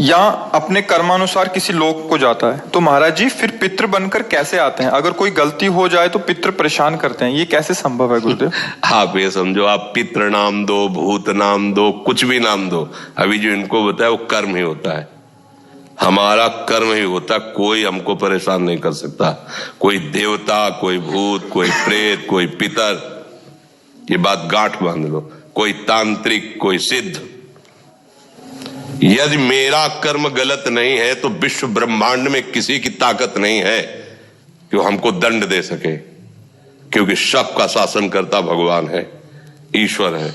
या अपने कर्मानुसार किसी लोक को जाता है, तो महाराज जी फिर पितृ बनकर कैसे आते हैं? अगर कोई गलती हो जाए तो पितृ परेशान करते हैं, ये कैसे संभव है गुरुदेव? आप ये समझो, आप पितृ नाम दो, भूत नाम दो, कुछ भी नाम दो, अभी जो इनको बताया वो कर्म ही होता है, हमारा कर्म ही होता, कोई हमको परेशान नहीं कर सकता। कोई देवता, कोई भूत, कोई प्रेत, कोई पितर, ये बात गांठ बांध लो, कोई तांत्रिक, कोई सिद्ध। यदि मेरा कर्म गलत नहीं है तो विश्व ब्रह्मांड में किसी की ताकत नहीं है कि वो हमको दंड दे सके, क्योंकि सबका शासन करता भगवान है, ईश्वर है।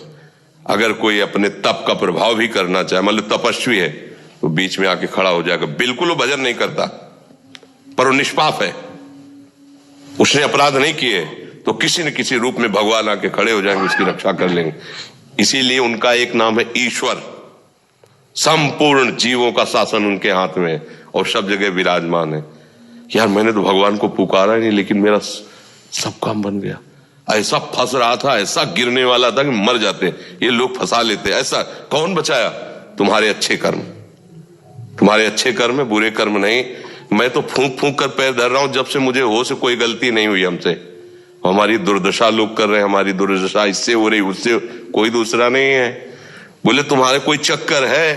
अगर कोई अपने तप का प्रभाव भी करना चाहे, मान लो तपस्वी है, तो बीच में आके खड़ा हो जाएगा, बिल्कुल वो भजन नहीं करता पर वो निष्पाप है, उसने अपराध नहीं किए, तो किसी न किसी रूप में भगवान आके खड़े हो जाएंगे, उसकी रक्षा कर लेंगे। इसीलिए उनका एक नाम है ईश्वर। संपूर्ण जीवों का शासन उनके हाथ में है और सब जगह विराजमान है। यार मैंने तो भगवान को पुकारा नहीं, लेकिन मेरा सब काम बन गया। ऐसा फंस रहा था, ऐसा गिरने वाला था कि मर जाते, ये लोग फंसा लेते। ऐसा कौन बचाया? तुम्हारे अच्छे कर्म, तुम्हारे अच्छे कर्म है, बुरे कर्म नहीं। मैं तो फूंक फूंक कर पैर धर रहा हूं, जब से मुझे होश, कोई गलती नहीं हुई हमसे। हमारी दुर्दशा लोग कर रहे हैं, हमारी दुर्दशा इससे हो रही, उससे, कोई दूसरा नहीं है। बोले तुम्हारे कोई चक्कर है,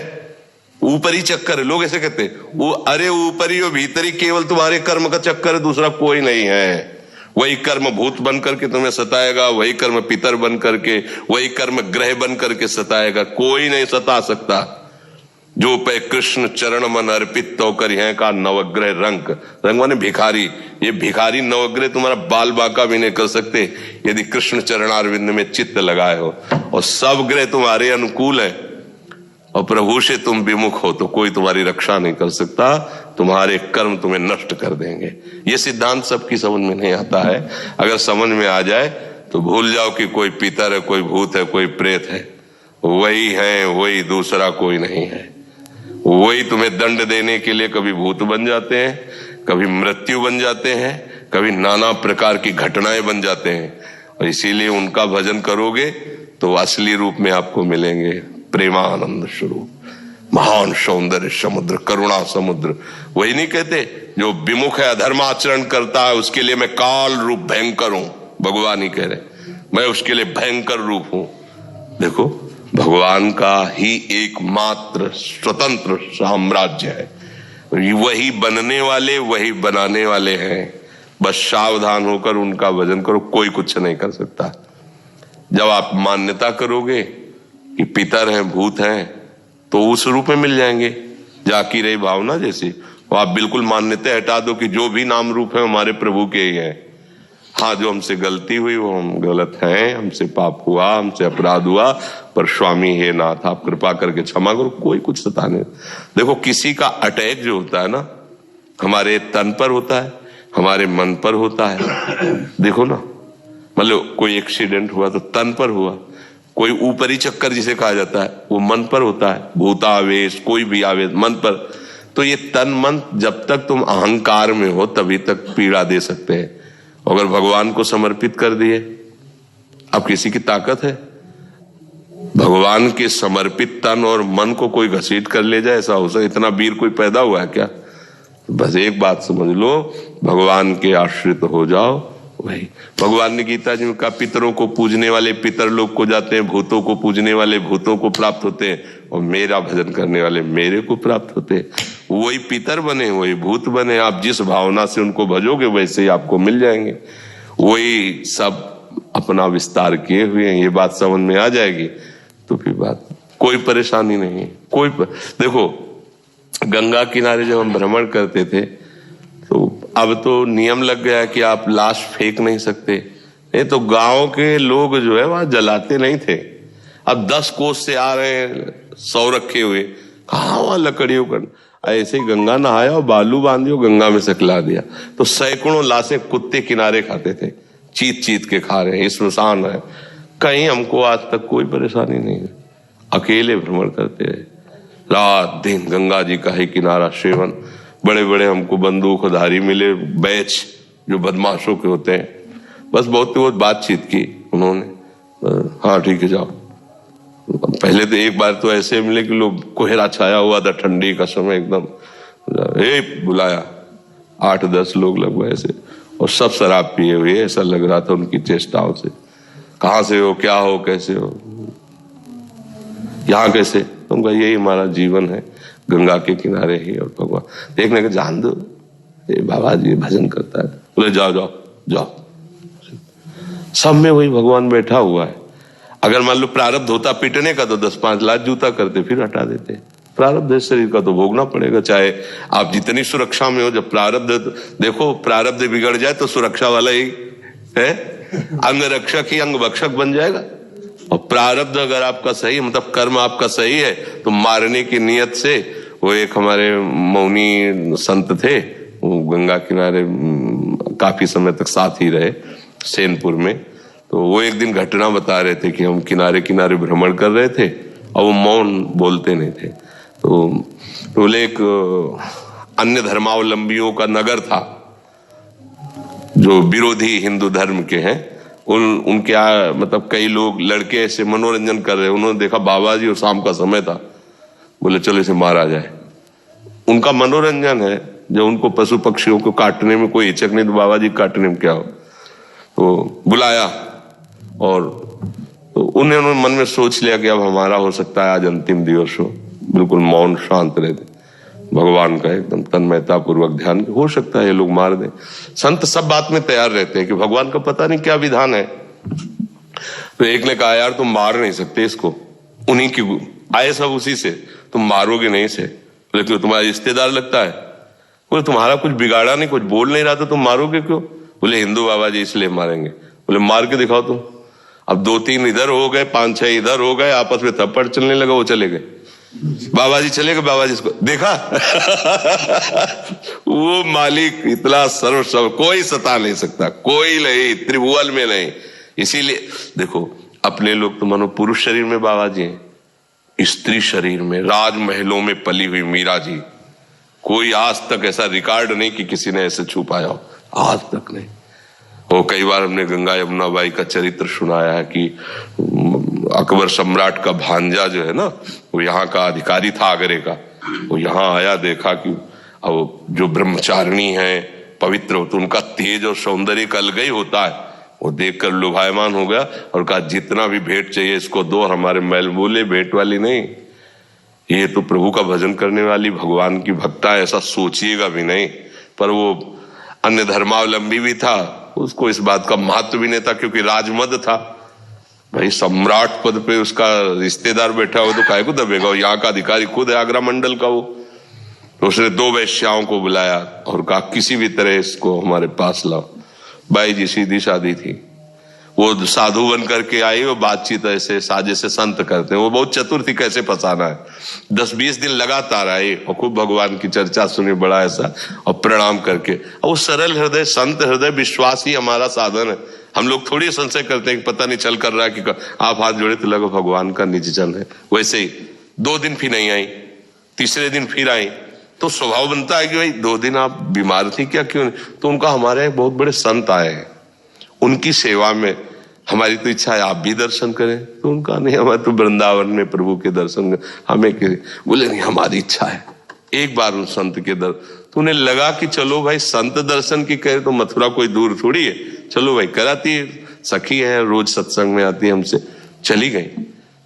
ऊपरी चक्कर है, लोग ऐसे कहते हैं, वो अरे ऊपरी और भीतरी, केवल तुम्हारे कर्म का चक्कर है, दूसरा कोई नहीं है। वही कर्म भूत बन करके तुम्हें सताएगा, वही कर्म पितर बन करके, वही कर्म ग्रह बन करके सताएगा, कोई नहीं सता सकता। जो पे कृष्ण चरण मन अर्पित तो कर है का नवग्रह रंग, रंग माने भिखारी, ये भिखारी नवग्रह तुम्हारा बाल बांका भी नहीं कर सकते यदि कृष्ण चरणारविंद में चित्त लगाए हो। और सब ग्रह तुम्हारे अनुकूल है और प्रभु से तुम विमुख हो तो कोई तुम्हारी रक्षा नहीं कर सकता, तुम्हारे कर्म तुम्हें नष्ट कर देंगे। ये सिद्धांत सबकी समझ में नहीं आता है। अगर समझ में आ जाए तो भूल जाओ कि कोई पितर है, कोई भूत है, कोई प्रेत है, वही है, वही, दूसरा कोई नहीं है। वही तुम्हें दंड देने के लिए कभी भूत बन जाते हैं, कभी मृत्यु बन जाते हैं, कभी नाना प्रकार की घटनाएं बन जाते हैं। और इसीलिए उनका भजन करोगे तो असली रूप में आपको मिलेंगे प्रेमानंद स्वरूप, महान सौंदर्य समुद्र, करुणा समुद्र। वही नहीं कहते जो विमुख है, अधर्माचरण करता है, उसके लिए मैं काल रूप भयंकर हूं। भगवान ही कह रहे, मैं उसके लिए भयंकर रूप हूं। देखो, भगवान का ही एकमात्र स्वतंत्र साम्राज्य है, वही बनने वाले, वही बनाने वाले हैं। बस सावधान होकर उनका भजन करो, कोई कुछ नहीं कर सकता। जब आप मान्यता करोगे कि पितर हैं, भूत हैं, तो उस रूप में मिल जाएंगे। जाकी रही भावना जैसी, आप बिल्कुल मान्यता हटा दो कि जो भी नाम रूप है हमारे प्रभु के ही है। हाँ, जो हमसे गलती हुई वो हम गलत हैं, हमसे पाप हुआ, हमसे अपराध हुआ, पर स्वामी हे नाथ आप कृपा करके क्षमा करो, कोई कुछ सताने। देखो, किसी का अटैक जो होता है ना, हमारे तन पर होता है, हमारे मन पर होता है। देखो ना, मतलब कोई एक्सीडेंट हुआ तो तन पर हुआ, कोई ऊपरी चक्कर जिसे कहा जाता है वो मन पर होता है, भूतावेश, कोई भी आवेश मन पर। तो ये तन मन जब तक तुम अहंकार में हो तभी तक पीड़ा दे सकते हैं। अगर भगवान को समर्पित कर दिए, अब किसी की ताकत है? भगवान के समर्पित तन और मन को कोई घसीट कर ले जाए, ऐसा हो सकता? इतना वीर कोई पैदा हुआ है क्या? बस एक बात समझ लो, भगवान के आश्रित हो जाओ। वही भगवान ने गीता जी में कहा, पितरों को पूजने वाले पितर लोग को जाते हैं, भूतों को पूजने वाले भूतों को प्राप्त होते हैं, और मेरा भजन करने वाले मेरे को प्राप्त होते हैं। वही पितर बने, वही भूत बने, आप जिस भावना से उनको भजोगे वैसे ही आपको मिल जाएंगे। वही सब अपना विस्तार किए हुए हैं। ये बात समझ में आ जाएगी तो फिर बात, कोई परेशानी नहीं है। देखो, गंगा किनारे जब हम भ्रमण करते थे तो अब तो नियम लग गया कि आप लाश फेंक नहीं सकते, नहीं तो गांव के लोग जो है वहां जलाते नहीं थे। अब 10 कोस से आ रहे हैं, 100 रखे हुए, कहाँ वहां लकड़ियों का, ऐसे ही गंगा नहाया और बालू बांधियो, गंगा में सकला दिया, तो सैकड़ों लाशें कुत्ते किनारे खाते थे, चीत चीत के खा रहे हैं, स्मशान है। कहीं हमको आज तक कोई परेशानी नहीं है, अकेले भ्रमण करते रहे, रात दिन गंगा जी का ही किनारा सेवन। बड़े बड़े हमको बंदूकधारी मिले, बैच जो बदमाशों के होते हैं, बस बहुत बातचीत की उन्होंने, हाँ ठीक है जाओ, पहले तो एक बार तो ऐसे मिले कि लोग कोहरा छाया हुआ था, ठंडी का समय एकदम, बुलाया 8-10 लोग लगभग ऐसे, और सब शराब पिए हुए, ऐसा लग रहा था उनकी चेष्टाओं से। कहाँ से हो, क्या हो, कैसे हो, यहाँ कैसे? तुम कहा यही हमारा जीवन है, गंगा के किनारे ही, और भगवान देखने का जान दो, ये बाबा जी भजन करता है। बोले जाओ जाओ जाओ, सब में वही भगवान बैठा हुआ है। अगर मान लो प्रारब्ध होता पीटने का तो 10-5 लाख जूता करते, फिर हटा देते। प्रारब्ध शरीर का तो भोगना पड़ेगा, चाहे आप जितनी सुरक्षा में हो। जब प्रारब्ध, देखो प्रारब्ध बिगड़ जाए तो सुरक्षा वाला ही है, अंग रक्षक ही अंग भक्षक बन जाएगा। और प्रारब्ध अगर आपका सही, मतलब कर्म आपका सही है, तो मारने की नियत से, वो एक हमारे मौनी संत थे, वो गंगा किनारे काफी समय तक साथ ही रहे सेनपुर में। तो वो एक दिन घटना बता रहे थे कि हम किनारे किनारे भ्रमण कर रहे थे और वो मौन बोलते नहीं थे। तो बोले एक अन्य धर्मावलंबियों का नगर था जो विरोधी हिंदू धर्म के हैं, उनके मतलब कई लोग लड़के ऐसे मनोरंजन कर रहे, उन्होंने देखा बाबा जी और शाम का समय था, बोले चलो इसे मारा जाए। उनका मनोरंजन है, जब उनको पशु पक्षियों को काटने में कोई हिचक नहीं, तो बाबा जी काटने में क्या हो। तो बुलाया, और तो उन्होंने मन में सोच लिया कि अब हमारा हो सकता है आज अंतिम दिवस हो। बिल्कुल मौन शांत रहते, भगवान का एकदम तन्मयता पूर्वक ध्यान, हो सकता है ये लोग मार दें। संत सब बात में तैयार रहते हैं कि भगवान का पता नहीं क्या विधान है। तो एक ने कहा यार तुम मार नहीं सकते इसको, उन्हीं की आए सब उसी से, तुम मारोगे नहीं से। बोले क्यों, तुम्हारा रिश्तेदार लगता है? बोले तुम्हारा कुछ बिगाड़ा नहीं, कुछ बोल नहीं रहा था, तुम मारोगे क्यों? बोले हिंदू बाबा जी इसलिए मारेंगे। बोले मार के दिखाओ तुम। अब 2-3 इधर हो गए, 5-6 इधर हो गए, आपस में थप्पड़ चलने लगा, वो चले गए। बाबा जी चले गए, बाबा जी इसको देखा वो मालिक इतना सर्वसर्व, कोई सता नहीं सकता, कोई नहीं, त्रिभुवन में नहीं। इसीलिए देखो अपने लोग तो मानो पुरुष शरीर में बाबा जी हैं, स्त्री शरीर में, राजमहलों में पली हुई मीरा जी, कोई आज तक ऐसा रिकॉर्ड नहीं कि किसी ने ऐसे छुपाया हो, आज तक नहीं। वो कई बार हमने गंगा यमुना बाई का चरित्र सुनाया है कि अकबर सम्राट का भांजा जो है ना, वो यहाँ का अधिकारी था आगरे का, वो यहाँ आया, देखा कि अब जो ब्रह्मचारिणी है पवित्र हो, तो उनका तेज और सौंदर्य का अलग ही होता है। वो देखकर लुभायमान हो गया और कहा जितना भी भेंट चाहिए इसको दो, हमारे महल। बोले भेंट वाली नहीं, ये तो प्रभु का भजन करने वाली भगवान की भक्ता है, ऐसा सोचिएगा भी नहीं। पर वो अन्य धर्मावलंबी भी था, उसको इस बात का महत्व भी नहीं था, क्योंकि राजमद था भाई, सम्राट पद पे उसका रिश्तेदार बैठा हो तो काहे को दबेगा, यहाँ का अधिकारी खुद है आगरा मंडल का वो। तो उसने 2 वैश्याओं को बुलाया और कहा किसी भी तरह इसको हमारे पास लाओ। बाई जी सीधी सादी थी, वो साधु बन करके आई, वो बातचीत ऐसे साजे से संत करते हैं, वो बहुत चतुर थी कैसे फंसाना है। 10-20 दिन लगातार आई और खूब भगवान की चर्चा सुनी, बड़ा ऐसा, और प्रणाम करके। और वो सरल हृदय, संत हृदय, विश्वास ही हमारा साधन है। हम लोग थोड़ी संशय करते हैं कि पता नहीं चल कर रहा है कि आप हाथ जोड़े तो लगो भगवान का निज जन है। वैसे ही 2 दिन फिर नहीं आई, तीसरे दिन फिर आई, तो स्वभाव बनता है कि भाई 2 दिन आप बीमार थी क्या, क्यों नहीं? तो उनका हमारे एक बहुत बड़े संत आए हैं, उनकी सेवा में हमारी तो इच्छा है आप भी दर्शन करें। तो उनका नहीं, हमारे तो वृंदावन में प्रभु के दर्शन हमें के। बोले नहीं हमारी इच्छा है एक बार उन संत के तो उन्हें लगा कि चलो भाई संत दर्शन की कहे तो मथुरा कोई दूर थोड़ी है, चलो भाई कराती है, सखी है, रोज सत्संग में आती है हमसे। चली गई,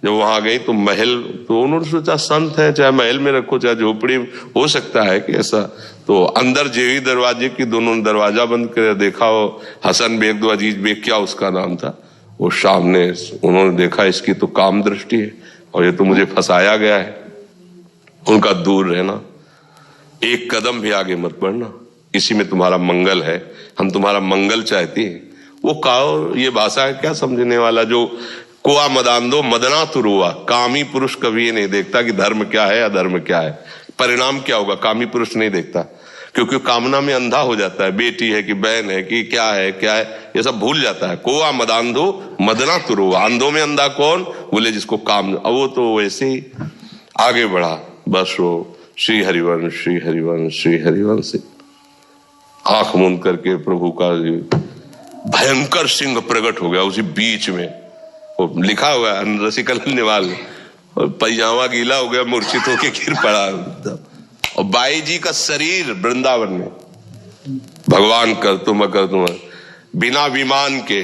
जब वहां गई तो महल, तो उन्होंने सोचा संत है, चाहे महल में रखो चाहे झोपड़ी, हो सकता है कि ऐसा। तो अंदर जेवी दरवाजे की दोनों दरवाजा बंद कर देखा, वो हसन बेग दो अजीज बेग क्या उसका नाम था, वो सामने उन्होंने देखा इसकी तो काम दृष्टि है और ये तो मुझे फंसाया गया है, उनका दूर रहना, एक कदम भी आगे मत बढ़ना, इसी में तुम्हारा मंगल है, हम तुम्हारा मंगल चाहते हैं। वो काओ ये भाषा है क्या समझने वाला, जो कोआ मदान मदना तुरुआ, कामी पुरुष कभी ये नहीं देखता कि धर्म क्या है अधर्म क्या है, परिणाम क्या होगा, कामी पुरुष नहीं देखता, क्योंकि कामना में अंधा हो जाता है, बेटी है कि बहन है कि क्या है ये सब भूल जाता है। कोआ मदांधो मदना तुरुआ, अंधों में अंधा कौन, बोले जिसको काम। अब वो तो वैसे ही आगे बढ़ा, बस वो श्री हरिवंश श्री हरिवंश श्री हरिवंश से आंख मूंद करके प्रभु का भयंकर सिंह प्रकट हो गया उसी बीच में। वो लिखा हुआ है रसिकल निवाल, और पैजामा गीला हो गया, मूर्छित होके गिर पड़ा। और बाई जी का शरीर वृंदावन में, भगवान कर तुम बिना विमान के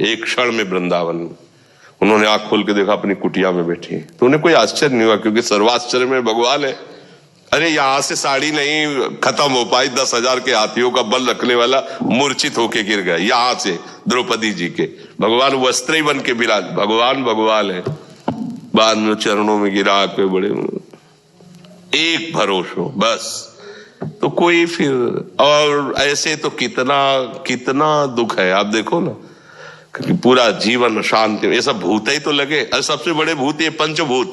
एक क्षण में वृंदावन में। उन्होंने आंख खोल के देखा अपनी कुटिया में बैठी है, तो उन्हें कोई आश्चर्य नहीं हुआ, क्योंकि सर्वाश्चर्य में भगवान है। अरे यहां से साड़ी नहीं खत्म हो पाई, 10,000 के हाथियों का बल रखने वाला मूर्छित होके गिर गया। यहां से द्रौपदी जी के भगवान वस्त्री बन के विराज, भगवान भगवान है। बाद में चरणों में गिरा के बड़े एक भरोसा बस। तो कोई फिर, और ऐसे तो कितना कितना दुख है, आप देखो ना, क्योंकि पूरा जीवन शांति, ये सब भूत ही तो लगे। अरे सबसे बड़े भूत ये पंचभूत,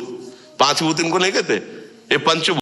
5 भूत इनको नहीं कहते, ये पंचभूत।